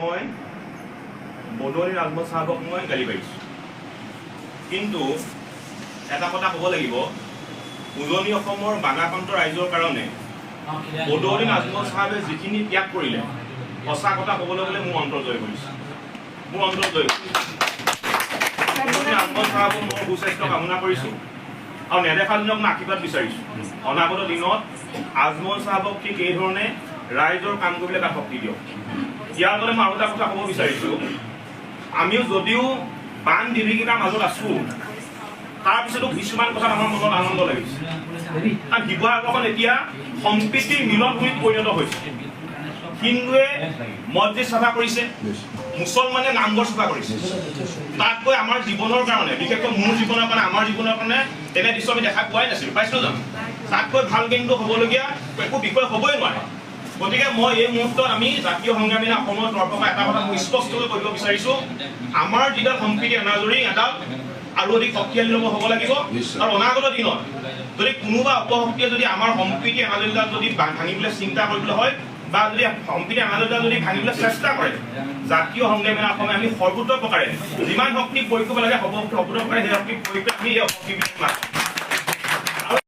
মই বদলি ৰাজমল চাহাবক মই গালি পাৰিছোঁ, কিন্তু এটা কথা ক'ব লাগিব, উজনি অসমৰ বাগাকান্ত ৰাইজৰ কাৰণে বদলি ৰাজমল চাহাবে যিখিনি ত্যাগ কৰিলে, সঁচা কথা ক'বলৈ গ'লে মোৰ অন্তৰ জয় কৰিছে। মোৰ অন্তৰ জয় কৰিছে। ৰাজমল চাহাবক মই সুস্বাস্থ্য কামনা কৰিছোঁ আৰু নেদেখা দিনক মই আশীৰ্বাদ বিচাৰিছোঁ। অনাগত দিনত আজমল চাহাবক ঠিক এই ধৰণে ৰাইজৰ কাম কৰিবলৈ এটা শক্তি দিয়ক। ইয়াৰ আগতে মই আৰু এটা কথা ক'ব বিচাৰিছোঁ, আমিও যদিও বান বিভীষিকাৰ মাজত আছোঁ, তাৰপিছতো কিছুমান কথাত আমাৰ মনত আনন্দ লাগিছে। কাৰণ শিৱসাগৰখন এতিয়া সম্প্ৰীতিৰ মিলনভূমিত পৰিণত হৈছে। হিন্দুৱে মছজিদ চাফা কৰিছে, মুছলমানে নামঘৰ চাফা কৰিছে। তাতকৈ আমাৰ জীৱনৰ কাৰণে, বিশেষকৈ মোৰ জীৱনৰ কাৰণে, আমাৰ জীৱনৰ কাৰণে তেনে দৃশ্য আমি দেখা পোৱাই নাছিলোঁ, পাইছিলোঁ জানো? তাতকৈ ভাল কিন্তু হ'বলগীয়া একো বিষয় হ'বই নোৱাৰে। গতিকে মই এই মুহূৰ্তত আমি জাতীয় সংগ্ৰামী অসমৰ তৰফৰ পৰা এটা কথা মই স্পষ্টকৈ কৰিব বিচাৰিছোঁ, আমাৰ যিডাল সম্প্ৰীতি এনাজৰী এডাল আৰু অধিক শক্তিশালী হ'ব লাগিব। আৰু অনাগত দিনত যদি কোনোবা অপশক্তিয়ে যদি আমাৰ সম্প্ৰীতি এনাজৰীডাল যদি ভাঙিবলৈ চিন্তা কৰিবলৈ হয়, বা যদি সম্প্ৰীতি এনাজৰীডাল যদি ভাঙিবলৈ চেষ্টা কৰে, জাতীয় সংগ্ৰামী অসমে আমি সৰ্বোচ্চ প্ৰকাৰে যিমান শক্তি প্ৰয়োগ কৰিব লাগে সৰ্বোচ্চ প্ৰকাৰে সেই শক্তি প্ৰয়োগ কৰি আমি এই অপশক্তিবিলাক